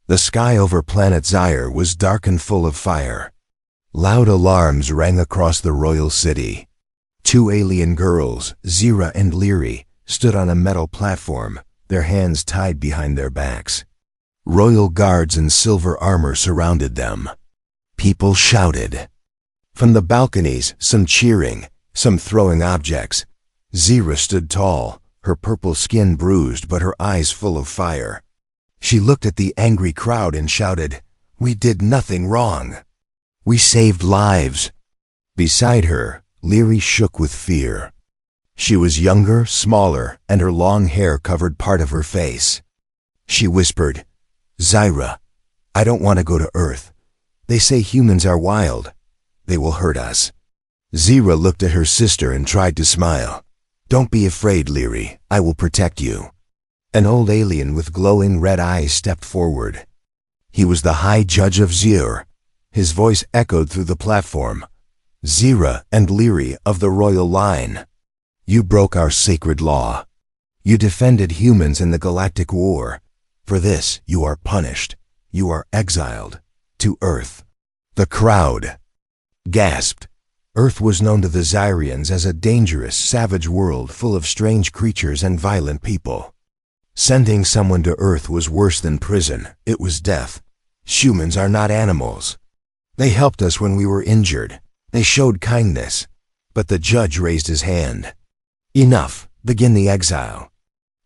The sky over planet Zyre was dark and full of fire. Loud alarms rang across the royal city. Two alien girls, Zira and Leary, stood on a metal platform, their hands tied behind their backs. Royal guards in silver armor surrounded them. People shouted. From the balconies, some cheering, some throwing objects. Zira stood tall, her purple skin bruised but her eyes full of fire. She looked at the angry crowd and shouted, "We did nothing wrong. We saved lives." Beside her, Leary shook with fear. She was younger, smaller, and her long hair covered part of her face. She whispered, "Zyra, I don't want to go to Earth. They say humans are wild. They will hurt us." Zira looked at her sister and tried to smile. "Don't be afraid, Leary. I will protect you." An old alien with glowing red eyes stepped forward. He was the High Judge of Zyre. His voice echoed through the platform. "Zira and Leary of the royal line. You broke our sacred law. You defended humans in the galactic war. For this, you are punished. You are exiled to Earth." The crowd gasped. Earth was known to the Zyrians as a dangerous, savage world full of strange creatures and violent people. Sending someone to Earth was worse than prison. It was death. Humans are not animals. They helped us when we were injured. They showed kindness. But the judge raised his hand. "Enough. Begin the exile."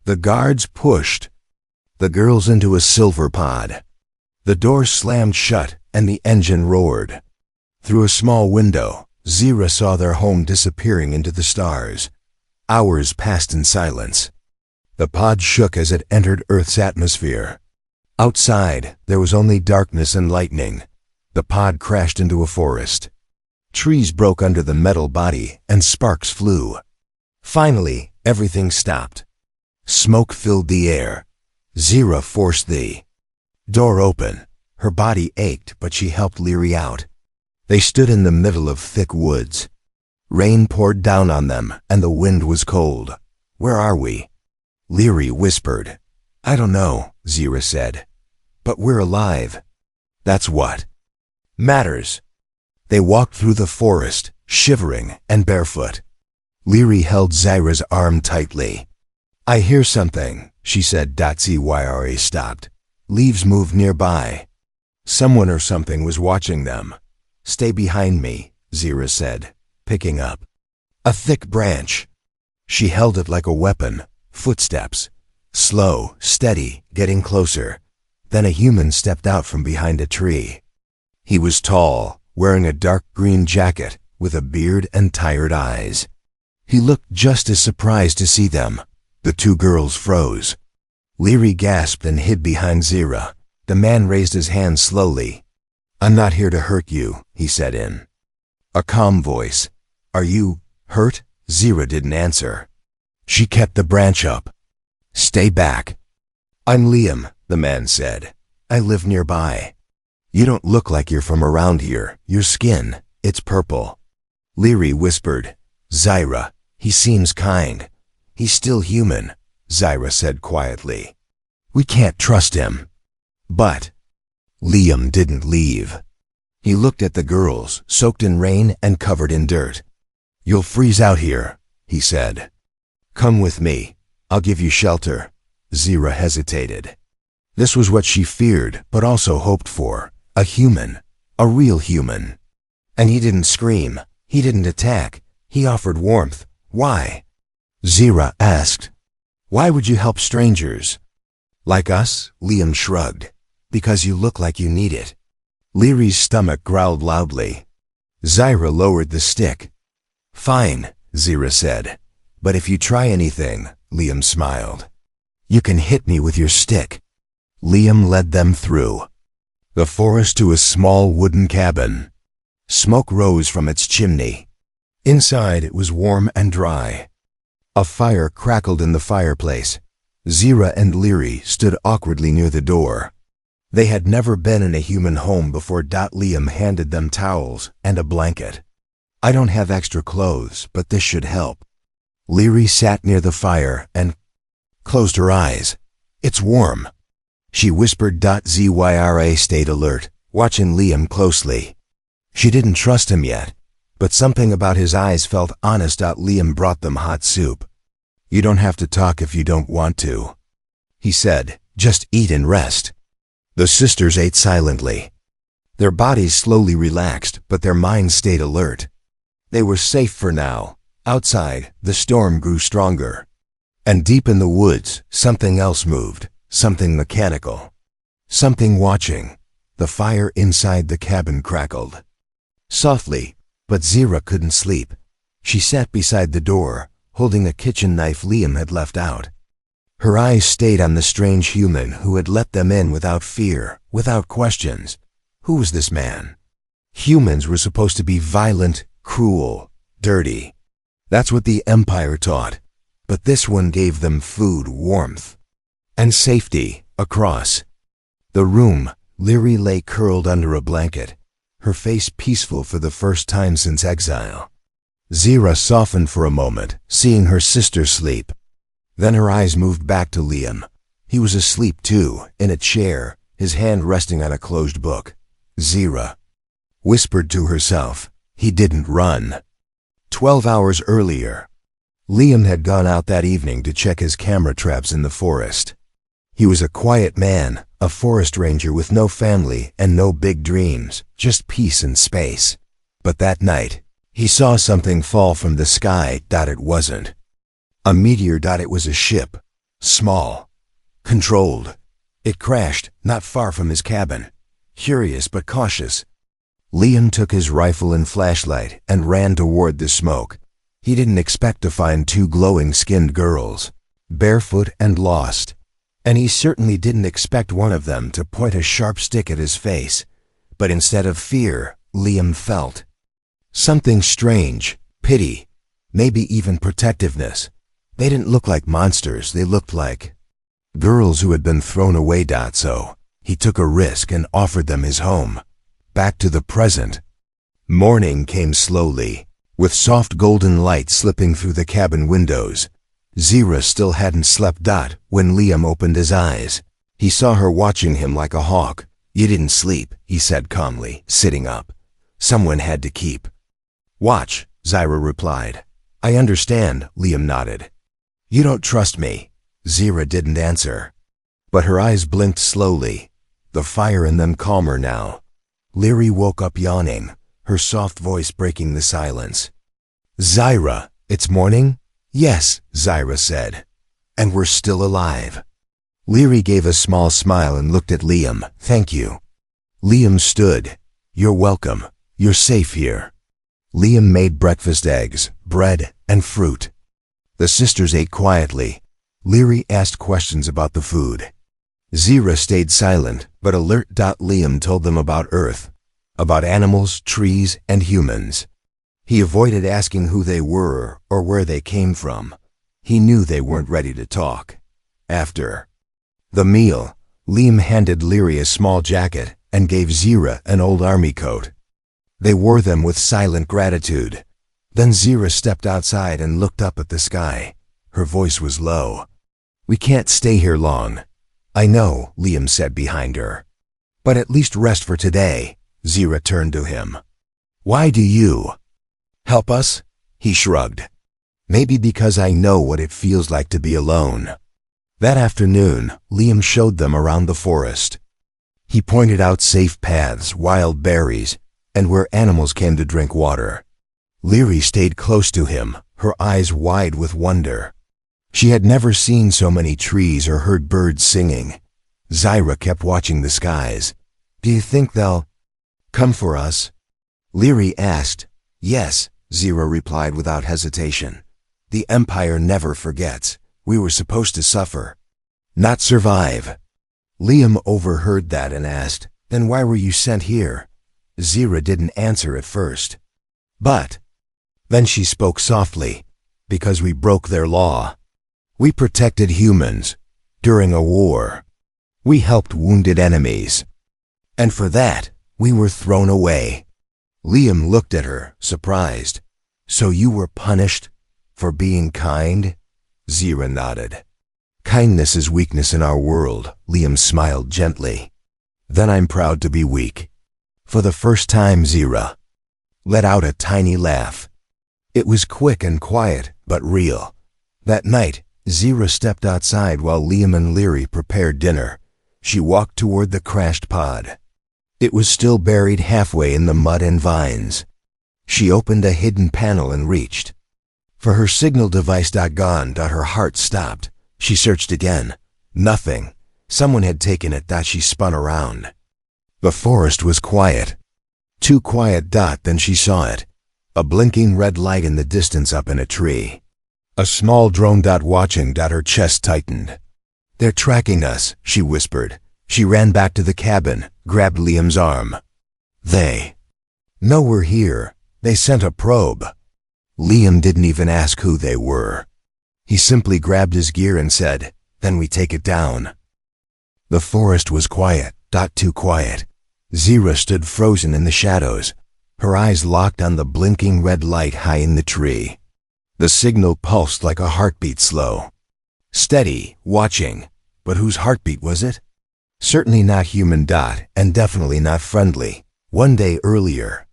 The guards pushed the girls into a silver pod. The door slammed shut and the engine roared. Through a small window, Zira saw their home disappearing into the stars. Hours passed in silence. The pod shook as it entered Earth's atmosphere. Outside, there was only darkness and lightning. The pod crashed into a forest. Trees broke under the metal body and sparks flew. Finally, everything stopped. Smoke filled the air. Zira forced the door open. Her body ached, but she helped Leary out. They stood in the middle of thick woods. Rain poured down on them, and the wind was cold. "Where are we?" Leary whispered. "I don't know," Zira said. "But we're alive. That's what matters." They walked through the forest, shivering and barefoot. Leary held Zyra's arm tightly. "I hear something," she said. Zyra stopped. Leaves moved nearby. Someone or something was watching them. "Stay behind me," Zira said, picking up a thick branch. She held it like a weapon. Footsteps. Slow, steady, getting closer. Then a human stepped out from behind a tree. He was tall, wearing a dark green jacket, with a beard and tired eyes. He looked just as surprised to see them. The two girls froze. Leary gasped and hid behind Zira. The man raised his hand slowly. "I'm not here to hurt you," he said in a calm voice. "Are you hurt?" Zira didn't answer. She kept the branch up. "Stay back." "I'm Liam," the man said. "I live nearby. You don't look like you're from around here. Your skin, it's purple." Leary whispered, "Zyra, he seems kind. He's still human," Zyra said quietly. "We can't trust him." But Liam didn't leave. He looked at the girls, soaked in rain and covered in dirt. "You'll freeze out here," he said. "Come with me. I'll give you shelter." Zira hesitated. This was what she feared, but also hoped for. A human. A real human. And he didn't scream. He didn't attack. He offered warmth. "Why?" Zira asked. "Why would you help strangers?" "Like us?" Liam shrugged. "Because you look like you need it." Leary's stomach growled loudly. Zyra lowered the stick. "Fine," Zira said. "But if you try anything," Liam smiled, "you can hit me with your stick." Liam led them through the forest to a small wooden cabin. Smoke rose from its chimney. Inside it was warm and dry. A fire crackled in the fireplace. Zira and Leary stood awkwardly near the door. They had never been in a human home before. Liam handed them towels and a blanket. "I don't have extra clothes, but this should help." Leary sat near the fire and closed her eyes. "It's warm." She whispered. Zyra stayed alert, watching Liam closely. She didn't trust him yet, but something about his eyes felt honest. Liam brought them hot soup. "You don't have to talk if you don't want to," he said. "Just eat and rest." The sisters ate silently. Their bodies slowly relaxed, but their minds stayed alert. They were safe for now. Outside, the storm grew stronger. And deep in the woods, something else moved, something mechanical. Something watching. The fire inside the cabin crackled. Softly, but Zyra couldn't sleep. She sat beside the door, holding a kitchen knife Liam had left out. Her eyes stayed on the strange human who had let them in without fear, without questions. Who was this man? Humans were supposed to be violent, cruel, dirty. That's what the Empire taught. But this one gave them food, warmth, and safety. Across the room, Lyri lay curled under a blanket, her face peaceful for the first time since exile. Zyra softened for a moment, seeing her sister sleep. Then her eyes moved back to Liam. He was asleep too, in a chair, his hand resting on a closed book. Zyra whispered to herself. He didn't run. 12 hours earlier, Liam had gone out that evening to check his camera traps in the forest. He was a quiet man, a forest ranger with no family and no big dreams, just peace and space. But that night, he saw something fall from the sky. It wasn't a meteor. It was a ship. Small. Controlled. It crashed not far from his cabin. Curious but cautious. Liam took his rifle and flashlight and ran toward the smoke. He didn't expect to find two glowing-skinned girls, barefoot and lost. And he certainly didn't expect one of them to point a sharp stick at his face. But instead of fear, Liam felt something strange, pity, maybe even protectiveness. They didn't look like monsters, they looked like girls who had been thrown away. So he took a risk and offered them his home. Back to the present. Morning came slowly, with soft golden light slipping through the cabin windows. Zyra still hadn't slept. When Liam opened his eyes, he saw her watching him like a hawk. "You didn't sleep," he said calmly, sitting up. "Someone had to keep watch," Zyra replied. "I understand," Liam nodded. "You don't trust me." Zyra didn't answer, but her eyes blinked slowly, the fire in them calmer now. Lyri woke up yawning, her soft voice breaking the silence. "Zyra, it's morning?" "Yes," Zyra said. "And we're still alive." Lyri gave a small smile and looked at Liam. "Thank you." Liam stood. "You're welcome. You're safe here." Liam made breakfast: eggs, bread, and fruit. The sisters ate quietly. Lyri asked questions about the food. Zyra stayed silent, but alert. Liam told them about Earth, about animals, trees, and humans. He avoided asking who they were or where they came from. He knew they weren't ready to talk. After the meal, Liam handed Lyri a small jacket and gave Zyra an old army coat. They wore them with silent gratitude. Then Zyra stepped outside and looked up at the sky. Her voice was low. "We can't stay here long." "I know," Liam said behind her. "But at least rest for today." Zyra turned to him. "Why do you help us?" He shrugged. "Maybe because I know what it feels like to be alone." That afternoon, Liam showed them around the forest. He pointed out safe paths, wild berries, and where animals came to drink water. Lyri stayed close to him, her eyes wide with wonder. She had never seen so many trees or heard birds singing. Zyra kept watching the skies. "Do you think they'll come for us?" Lyri asked. "Yes," Zyra replied without hesitation. "The Empire never forgets. We were supposed to suffer, not survive." Liam overheard that and asked, "Then why were you sent here?" Zyra didn't answer at first. But then she spoke softly. "Because we broke their law. We protected humans during a war. We helped wounded enemies. And for that, we were thrown away." Liam looked at her, surprised. "So you were punished for being kind?" Zyra nodded. Kindness is weakness in our world, Liam smiled gently. Then I'm proud to be weak. For the first time, Zira let out a tiny laugh. It was quick and quiet, but real. That night, Zira stepped outside while Liam and Leary prepared dinner. She walked toward the crashed pod. It was still buried halfway in the mud and vines. She opened a hidden panel and reached for her signal device. Gone. Her heart stopped. She searched again. Nothing. Someone had taken it. She spun around. The forest was quiet. Too quiet. Then she saw it. A blinking red light in the distance up in a tree. A small drone. Watching. Her chest tightened. They're tracking us, she whispered. She ran back to the cabin, grabbed Liam's arm. They know we're here. They sent a probe. Liam didn't even ask who they were. He simply grabbed his gear and said, then we take it down. The forest was quiet. Too quiet. Zira stood frozen in the shadows, her eyes locked on the blinking red light high in the tree. The signal pulsed like a heartbeat, slow, steady, watching. But whose heartbeat was it? Certainly not human. And definitely not friendly. One day earlier,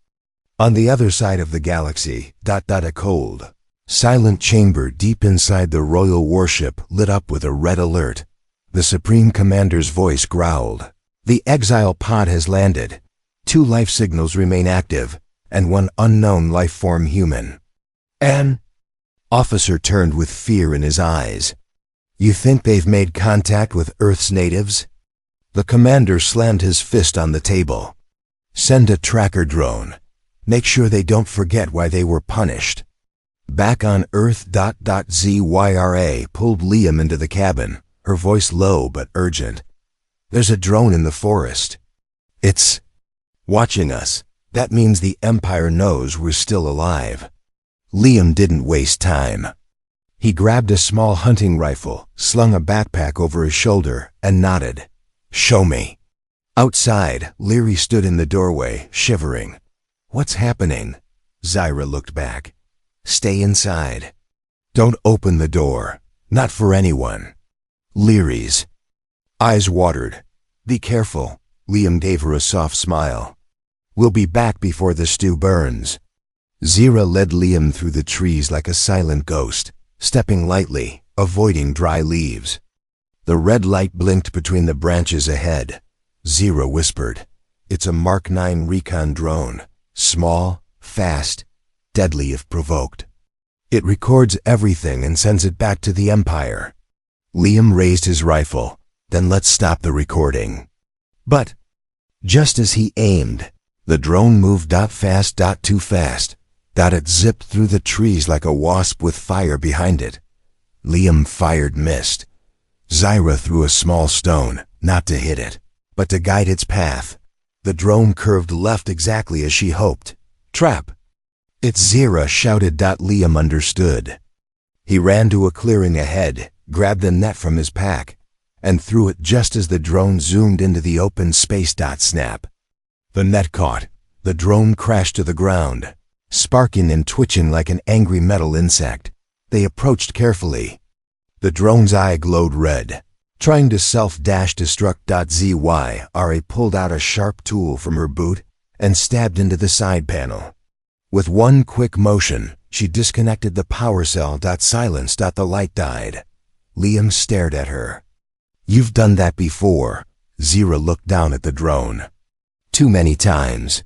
on the other side of the galaxy, a cold, silent chamber deep inside the royal warship lit up with a red alert. The Supreme Commander's voice growled. The exile pod has landed. 2 life signals remain active, and 1 unknown life form human. An officer turned with fear in his eyes. You think they've made contact with Earth's natives? The commander slammed his fist on the table. Send a tracker drone. Make sure they don't forget why they were punished. Back on Earth. Zyra pulled Liam into the cabin, her voice low but urgent. There's a drone in the forest. It's watching us. That means the Empire knows we're still alive. Liam didn't waste time. He grabbed a small hunting rifle, slung a backpack over his shoulder, and nodded. Show me. Outside, Leary stood in the doorway, shivering. What's happening? Zyra looked back. Stay inside. Don't open the door. Not for anyone. Leary's eyes watered. Be careful. Liam gave her a soft smile. We'll be back before the stew burns. Zyra led Liam through the trees like a silent ghost, stepping lightly, avoiding dry leaves. The red light blinked between the branches ahead. Zyra whispered, It's a Mark 9 recon drone. Small, fast, deadly if provoked. It records everything and sends it back to the Empire. Liam raised his rifle. Then let's stop the recording. But just as he aimed, the drone moved. Fast. Too fast. It zipped through the trees like a wasp with fire behind it. Liam fired, missed. Zyra threw a small stone, not to hit it, but to guide its path. The drone curved left exactly as she hoped. Trap! It's Zyra, shouted. Liam understood. He ran to a clearing ahead, grabbed the net from his pack, and threw it just as the drone zoomed into the open space. Snap! The net caught. The drone crashed to the ground, sparking and twitching like an angry metal insect. They approached carefully. The drone's eye glowed red, trying to self-destruct. Zyra pulled out a sharp tool from her boot and stabbed into the side panel. With one quick motion, she disconnected the power cell. Silence. The light died. Liam stared at her. You've done that before. Zyra looked down at the drone. Too many times.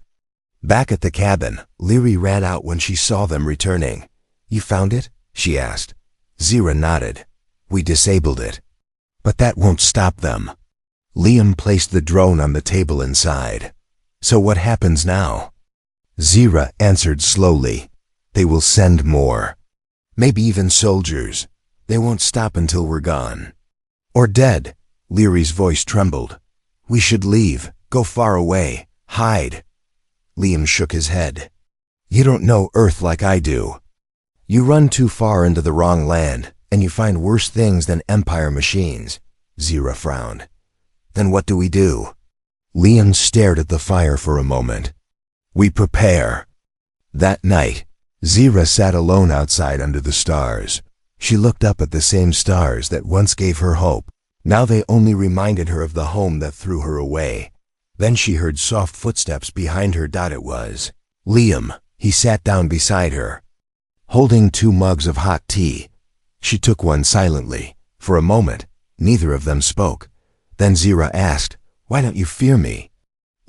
Back at the cabin, Leary ran out when she saw them returning. You found it? She asked. Zyra nodded. We disabled it. But that won't stop them. Liam placed the drone on the table inside. So what happens now? Zyra answered slowly. They will send more. Maybe even soldiers. They won't stop until we're gone. Or dead. Leary's voice trembled. We should leave. Go far away. Hide. Liam shook his head. You don't know Earth like I do. You run too far into the wrong land, and you find worse things than Empire machines. Zyra frowned. Then what do we do? Liam stared at the fire for a moment. We prepare. That night, Zyra sat alone outside under the stars. She looked up at the same stars that once gave her hope. Now they only reminded her of the home that threw her away. Then she heard soft footsteps behind her. It was Liam. He sat down beside her, holding 2 mugs of hot tea. She took one silently. For a moment, neither of them spoke. Then Zira asked, "Why don't you fear me?"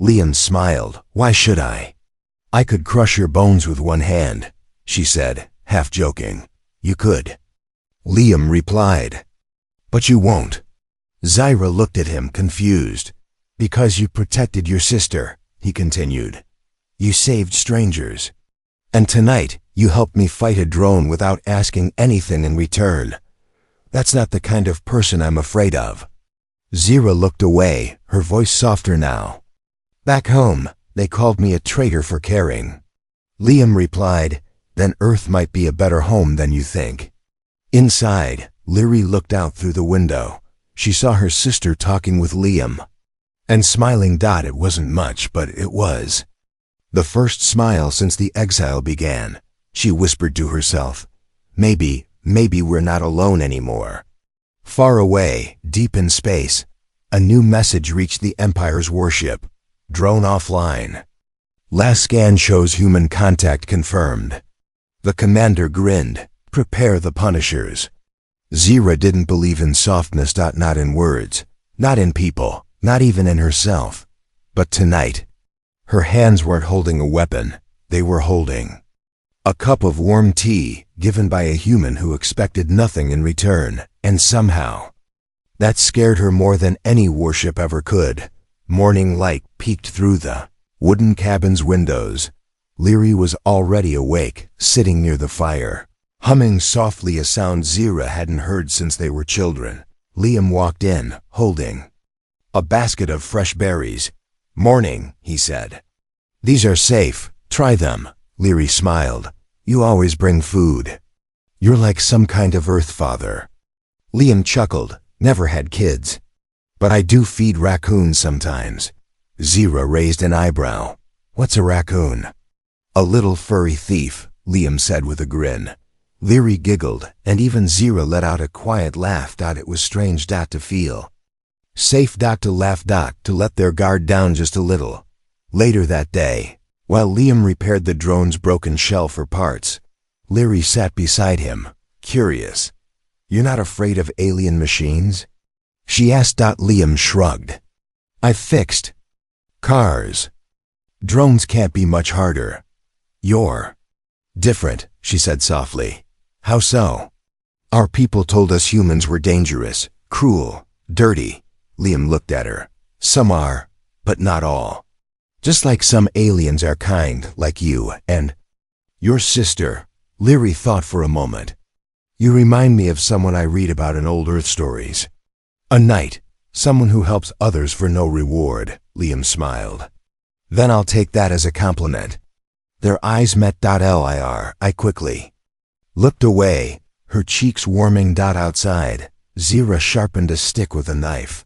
Liam smiled. "Why should I? I could crush your bones with one hand," she said, half joking. "You could," Liam replied. "But you won't." Zira looked at him, confused. "Because you protected your sister," he continued. "You saved strangers. And tonight, you helped me fight a drone without asking anything in return. That's not the kind of person I'm afraid of." Zira looked away, her voice softer now. "Back home, they called me a traitor for caring." Liam replied, "Then Earth might be a better home than you think." Inside, Leary looked out through the window. She saw her sister talking with Liam. And smiling. It wasn't much, but it was. The first smile since the exile began. She whispered to herself, Maybe we're not alone anymore." Far away, deep in space, a new message reached the Empire's warship. Drone offline. Last scan shows human contact confirmed. The commander grinned. "Prepare the Punishers." Zira didn't believe in softness. Not in words, not in people, not even in herself. But tonight, her hands weren't holding a weapon. They were holding a cup of warm tea given by a human who expected nothing in return, and somehow, that scared her more than any warship ever could. Morning light peeked through the wooden cabin's windows. Leary was already awake, sitting near the fire, humming softly, a sound Zira hadn't heard since they were children. Liam walked in, holding a basket of fresh berries. "Morning," he said. "These are safe. Try them." Leary smiled. "You always bring food. You're like some kind of Earth father." Liam chuckled. "Never had kids. But I do feed raccoons sometimes." Zira raised an eyebrow. "What's a raccoon?" "A little furry thief," Liam said with a grin. Leary giggled, and even Zira let out a quiet laugh. It was strange to feel safe to laugh to let their guard down just a little. Later that day, while Liam repaired the drone's broken shell for parts, Leary sat beside him, curious. "You're not afraid of alien machines?" she asked. Liam shrugged. "I've fixed cars. Drones can't be much harder." "You're different," she said softly. "How so?" "Our people told us humans were dangerous, cruel, dirty." Liam looked at her. "Some are, but not all. Just like some aliens are kind, like you, and your sister." Leary thought for a moment. "You remind me of someone I read about in old Earth stories. A knight, someone who helps others for no reward." Liam smiled. "Then I'll take that as a compliment." Their eyes met. I quickly looked away, her cheeks warming. Outside, Zira sharpened a stick with a knife.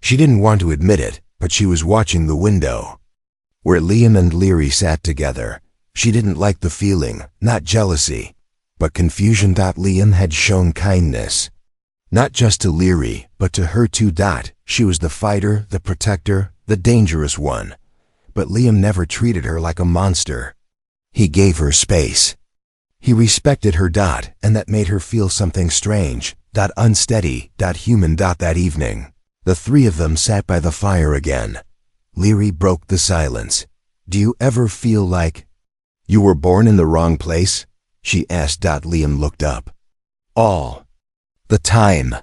She didn't want to admit it, but she was watching the window, where Liam and Leary sat together. She didn't like the feeling, not jealousy, but confusion. Liam had shown kindness, not just to Leary, but to her too. She was the fighter, the protector, the dangerous one. But Liam never treated her like a monster. He gave her space. He respected her. And that made her feel something strange, unsteady, human. That evening, the three of them sat by the fire again. Leary broke the silence. "Do you ever feel like you were born in the wrong place?" she asked. Liam looked up. "All the time."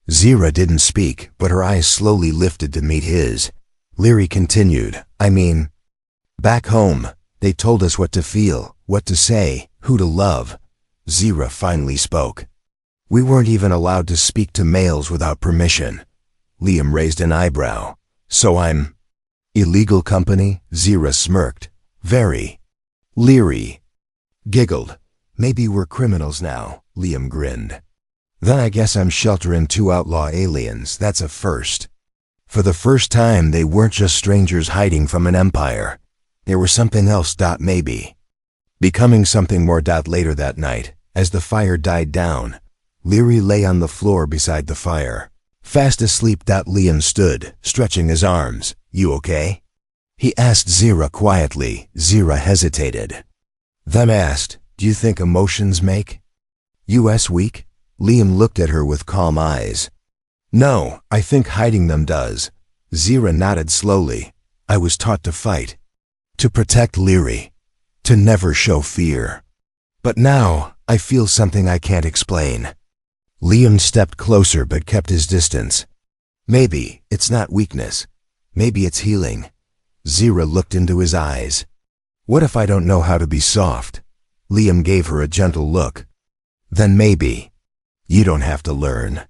Zira didn't speak, but her eyes slowly lifted to meet his. Leary continued, "I mean, back home, they told us what to feel, what to say, who to love." Zira finally spoke. "We weren't even allowed to speak to males without permission." Liam raised an eyebrow. "So I'm illegal company?" Zira smirked. "Very." Leary giggled. "Maybe we're criminals now." Liam grinned. "Then I guess I'm sheltering 2 outlaw aliens. That's a first." For the first time, they weren't just strangers hiding from an empire. There was something else. Maybe becoming something more. Later that night, as the fire died down, Leary lay on the floor beside the fire. Fast asleep. Liam stood, stretching his arms. You okay? He asked Zira quietly. Zira hesitated. Then asked, do you think emotions make us weak? Liam looked at her with calm eyes. No, I think hiding them does. Zira nodded slowly. I was taught to fight. To protect Leary. To never show fear. But now, I feel something I can't explain. Liam stepped closer but kept his distance. Maybe it's not weakness. Maybe it's healing. Zira looked into his eyes. What if I don't know how to be soft? Liam gave her a gentle look. Then maybe you don't have to learn.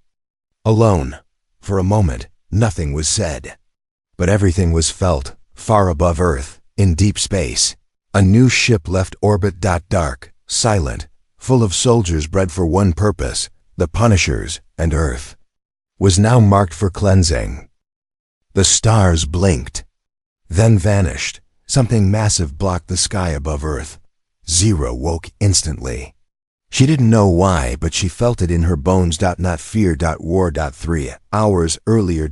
Alone. For a moment, nothing was said. But everything was felt, far above Earth, in deep space. A new ship left orbit. Dark, silent, full of soldiers bred for one purpose, the Punishers, and Earth was now marked for cleansing. The stars blinked, then vanished. Something massive blocked the sky above Earth. Zira woke instantly. She didn't know why, but she felt it in her bones. Not fear. War. 3 hours earlier.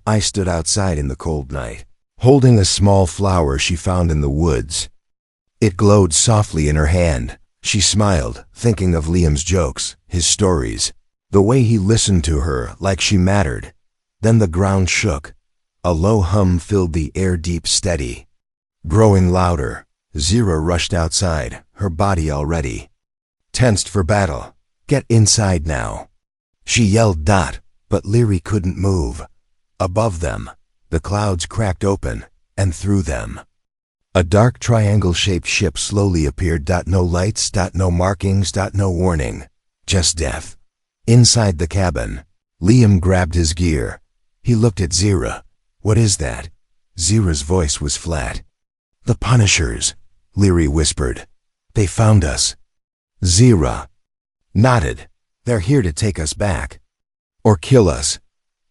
I stood outside in the cold night, holding a small flower she found in the woods. It glowed softly in her hand. She smiled, thinking of Liam's jokes, his stories, the way he listened to her like she mattered. Then the ground shook. A low hum filled the air, deep, steady. Growing louder, Zira rushed outside, her body already tensed for battle. Get inside now, she yelled. But Leary couldn't move. Above them, the clouds cracked open, and through them, a dark triangle-shaped ship slowly appeared. No lights, no markings, no warning, just death. Inside the cabin, Liam grabbed his gear. He looked at Zira. What is that? Zira's voice was flat. The Punishers, Leary whispered. They found us. Zira nodded. They're here to take us back. Or kill us.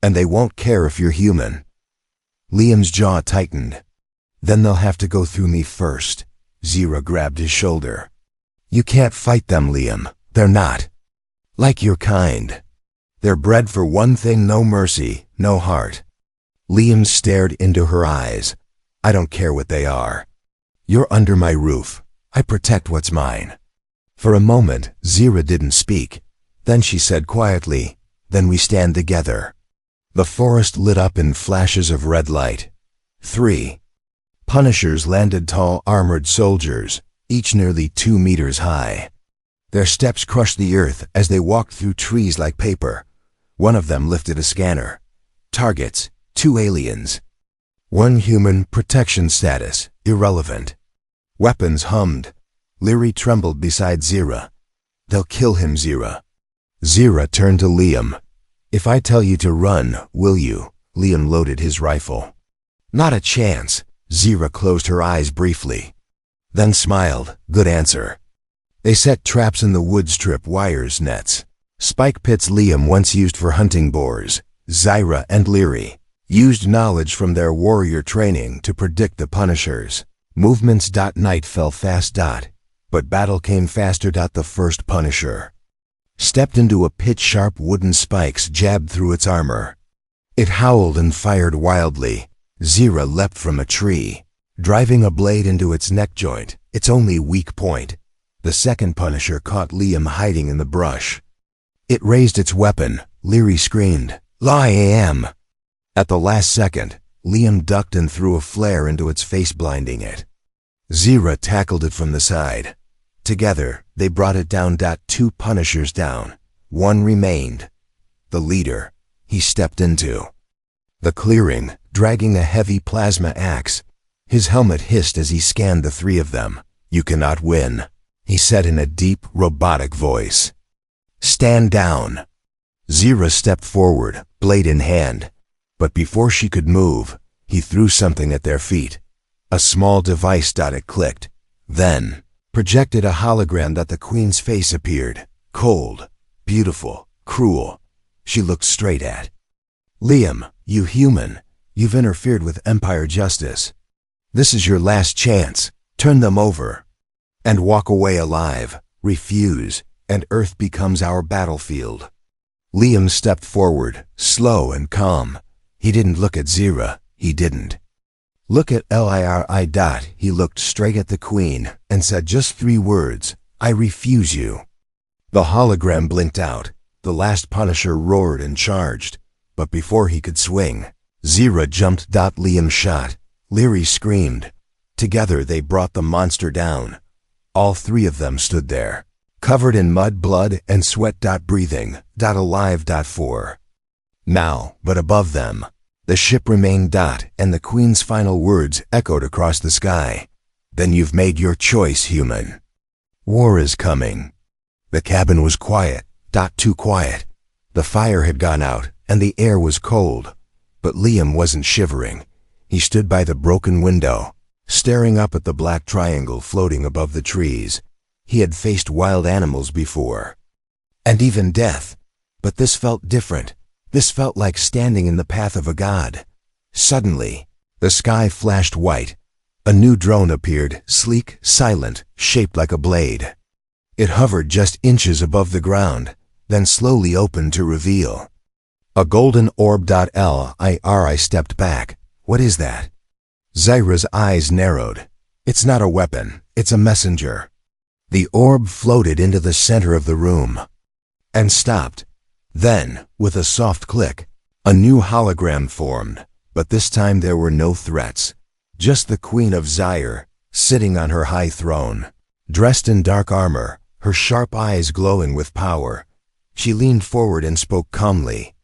And they won't care if you're human. Liam's jaw tightened. Then they'll have to go through me first. Zira grabbed his shoulder. You can't fight them, Liam. They're not like your kind. They're bred for one thing: no mercy, no heart. Liam stared into her eyes. I don't care what they are. You're under my roof. I protect what's mine. For a moment, Zira didn't speak. Then she said quietly, then we stand together. The forest lit up in flashes of red light. 3 Punishers landed, tall, armored soldiers, each nearly 2 meters high. Their steps crushed the earth as they walked through trees like paper. One of them lifted a scanner. Targets: 2 aliens. 1 human. Protection status: irrelevant. Weapons hummed. Leary trembled beside Zira. They'll kill him, Zira. Zira turned to Liam. If I tell you to run, will you? Liam loaded his rifle. Not a chance. Zira closed her eyes briefly, then smiled. Good answer. They set traps in the woods, trip wires, nets, spike pits Liam once used for hunting boars. Zira and Leary used knowledge from their warrior training to predict the Punishers' movements. Night fell fast. But battle came faster. The first Punisher stepped into a pitch-sharp wooden spikes jabbed through its armor. It howled and fired wildly. Zira leapt from a tree, driving a blade into its neck joint, its only weak point. The second Punisher caught Liam hiding in the brush. It raised its weapon. Leary screamed, "I am!" At the last second, Liam ducked and threw a flare into its face, blinding it. Zira tackled it from the side. Together, they brought it down. 2 Punishers down. 1 remained. The leader. He stepped into the clearing, dragging a heavy plasma axe. His helmet hissed as he scanned the 3 of them. You cannot win, he said in a deep, robotic voice. Stand down. Zira stepped forward, blade in hand. But before she could move, he threw something at their feet. A small device. It clicked. Then projected a hologram. The Queen's face appeared. Cold, beautiful, cruel. She looked straight at Liam. You human, you've interfered with Empire justice. This is your last chance. Turn them over and walk away alive. Refuse, and Earth becomes our battlefield. Liam stepped forward, slow and calm. He didn't look at Zira, he didn't look at Liri. He looked straight at the Queen and said just 3 words, "I refuse you." The hologram blinked out. The last Punisher roared and charged, but before he could swing, Zira jumped. Liam shot. Liri screamed. Together they brought the monster down. All 3 of them stood there, covered in mud, blood, and sweat. Breathing. Alive. 4. Now, but above them, the ship remained. And the Queen's final words echoed across the sky. "Then you've made your choice, human. War is coming." The cabin was quiet. Too quiet. The fire had gone out, and the air was cold. But Liam wasn't shivering. He stood by the broken window, staring up at the black triangle floating above the trees. He had faced wild animals before, and even death. But this felt different. This felt like standing in the path of a god. Suddenly, the sky flashed white. A new drone appeared, sleek, silent, shaped like a blade. It hovered just inches above the ground, then slowly opened to reveal a golden orb. I stepped back. "What is that?" Zira's eyes narrowed. "It's not a weapon, it's a messenger." The orb floated into the center of the room and stopped. Then, with a soft click, a new hologram formed, but this time there were no threats. Just the Queen of Zaire, sitting on her high throne, dressed in dark armor, her sharp eyes glowing with power. She leaned forward and spoke calmly,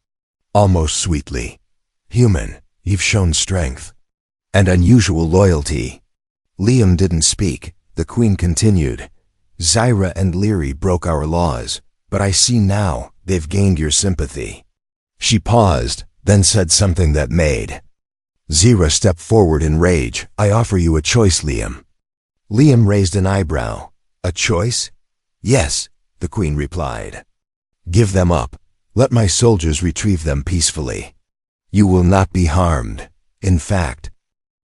almost sweetly. "Human, you've shown strength and unusual loyalty." Liam didn't speak. The Queen continued, "Zira and Liri broke our laws, but I see now they've gained your sympathy." She paused, then said something that made Zira step forward in rage. "I offer you a choice, Liam." Liam raised an eyebrow. "A choice?" "Yes," the Queen replied. "Give them up. Let my soldiers retrieve them peacefully. You will not be harmed. In fact,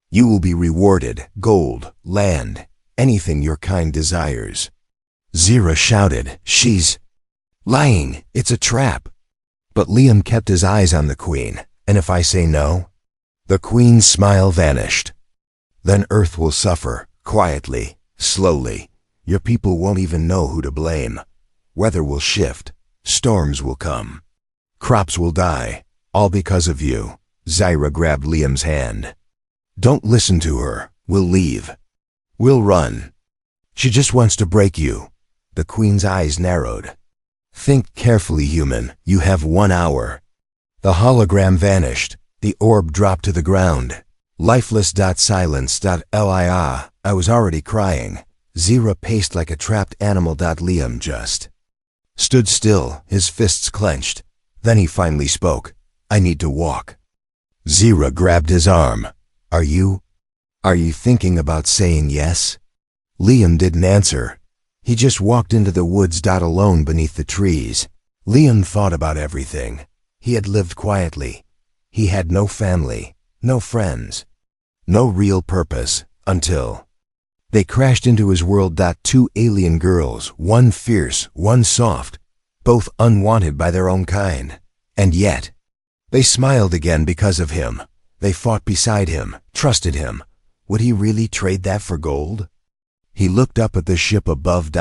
you will be rewarded, gold, land, anything your kind desires." Zira shouted, "She's lying. It's a trap." But Liam kept his eyes on the Queen. "And if I say no?" The Queen's smile vanished. "Then Earth will suffer, quietly, slowly. Your people won't even know who to blame. Weather will shift. Storms will come. Crops will die, all because of you." Zira grabbed Liam's hand. "Don't listen to her. We'll leave. We'll run. She just wants to break you." The Queen's eyes narrowed. "Think carefully, human. You have 1 hour." The hologram vanished. The orb dropped to the ground. Lifeless. Silence. Lia. I was already crying. Zira paced like a trapped animal. Liam just stood still, his fists clenched. Then he finally spoke. "I need to walk." Zira grabbed his arm. Are you thinking about saying yes?" Liam didn't answer. He just walked into the woods. Alone beneath the trees. Liam thought about everything. He had lived quietly. He had no family, no friends, no real purpose, until they crashed into his world. 2 alien girls, one fierce, one soft, both unwanted by their own kind. And yet, they smiled again because of him. They fought beside him, trusted him. Would he really trade that for gold? He looked up at the ship above.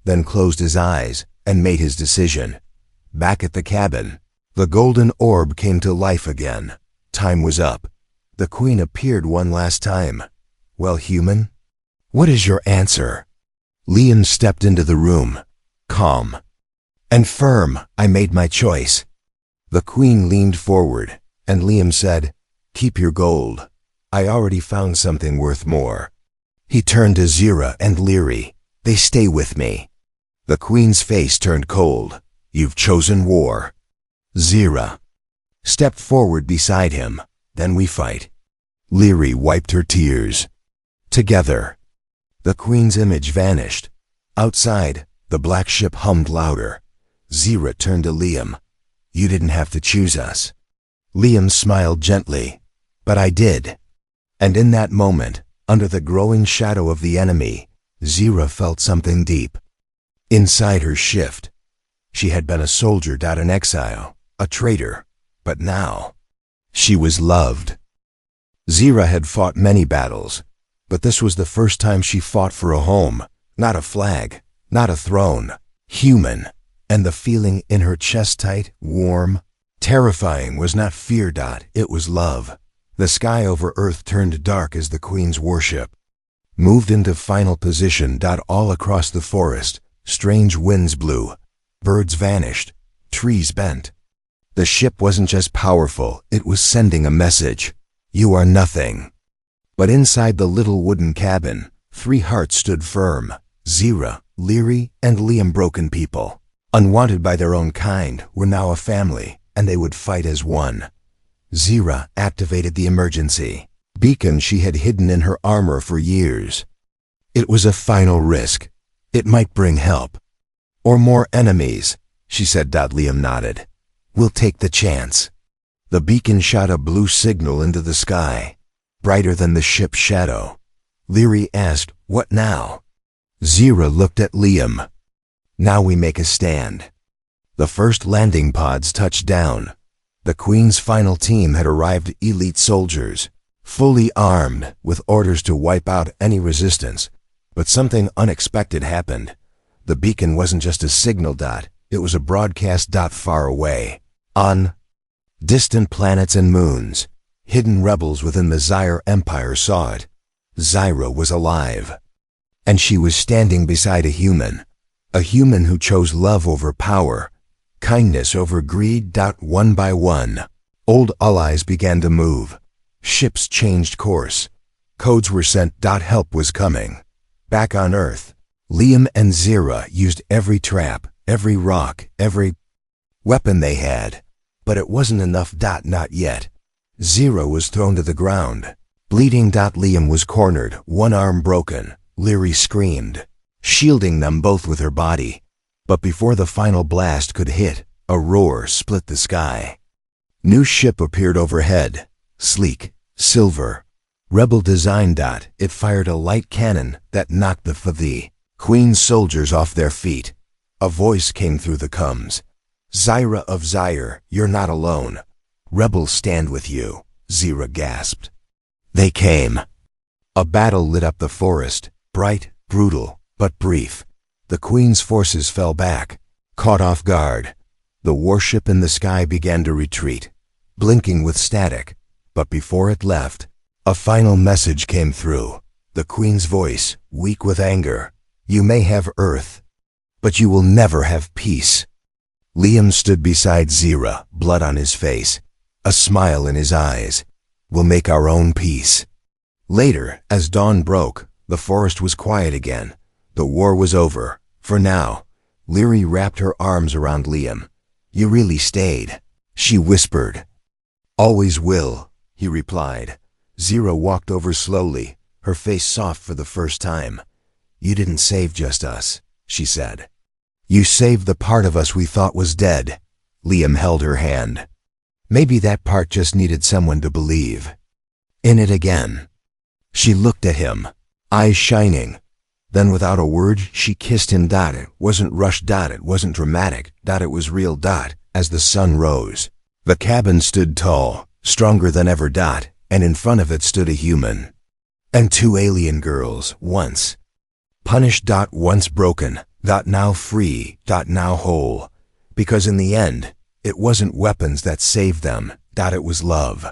Then closed his eyes and made his decision. Back at the cabin, the golden orb came to life again. Time was up. The Queen appeared one last time. "Well, human, what is your answer?" Liam stepped into the room, calm and firm. "I made my choice." The Queen leaned forward, and Liam said, "Keep your gold. I already found something worth more." He turned to Zira and Liri. "They stay with me." The Queen's face turned cold. "You've chosen war." Zira stepped forward beside him. "Then we fight." Liri wiped her tears. Together. The Queen's image vanished. Outside, the black ship hummed louder. Zira turned to Liam. "You didn't have to choose us." Liam smiled gently. "But I did." And in that moment, under the growing shadow of the enemy, Zira felt something deep. Inside her shift, she had been a soldier in exile, a traitor, but now she was loved. Zira had fought many battles, but this was the first time she fought for a home, not a flag, not a throne, human, and the feeling in her chest tight, warm, terrifying was not fear. It was love. The sky over Earth turned dark as the Queen's warship moved into final position. All across the forest, strange winds blew, birds vanished, trees bent. The ship wasn't just powerful, it was sending a message. You are nothing. But inside the little wooden cabin, 3 hearts stood firm. Zira, Leary, and Liam, broken people, unwanted by their own kind, were now a family, and they would fight as one. Zira activated the emergency beacon she had hidden in her armor for years. It was a final risk. It might bring help. Or more enemies, she said. Liam nodded. We'll take the chance. The beacon shot a blue signal into the sky, brighter than the ship's shadow. Leary asked, "What now?" Zira looked at Liam. "Now we make a stand." The first landing pods touched down. The Queen's final team had arrived, elite soldiers, fully armed, with orders to wipe out any resistance. But something unexpected happened. The beacon wasn't just a signal. It was a broadcast. Far away, on distant planets and moons, hidden rebels within the Zyre Empire saw it. Zyra was alive. And she was standing beside a human who chose love over power, kindness over greed. One by one, old allies began to move. Ships changed course. Codes were sent. Help was coming. Back on Earth, Liam and Zira used every trap, every rock, every weapon they had. But it wasn't enough. Not yet. Zira was thrown to the ground, bleeding. Liam was cornered, one arm broken. Leary screamed, shielding them both with her body. But before the final blast could hit, a roar split the sky. New ship appeared overhead, sleek, silver, rebel design. It fired a light cannon that knocked the Queen's soldiers off their feet. A voice came through the comms. "Zyra of Zyre, you're not alone. Rebels stand with you," Zira gasped. They came. A battle lit up the forest, bright, brutal, but brief. The Queen's forces fell back, caught off guard. The warship in the sky began to retreat, blinking with static. But before it left, a final message came through. The Queen's voice, weak with anger. "You may have Earth, but you will never have peace." Liam stood beside Zira, blood on his face, a smile in his eyes. "We'll make our own peace." Later, as dawn broke, the forest was quiet again. The war was over, for now. Leary wrapped her arms around Liam. "You really stayed," she whispered. "Always will," he replied. Zira walked over slowly, her face soft for the first time. "You didn't save just us," she said. "You saved the part of us we thought was dead." Liam held her hand. Maybe that part just needed someone to believe in it again. She looked at him, eyes shining. Then without a word, she kissed him. It wasn't rushed. It wasn't dramatic. It was real. As the sun rose, the cabin stood tall, stronger than ever. And in front of it stood a human. And 2 alien girls, once punished. Once broken. Now free. Now whole. Because in the end, it wasn't weapons that saved them. It was love.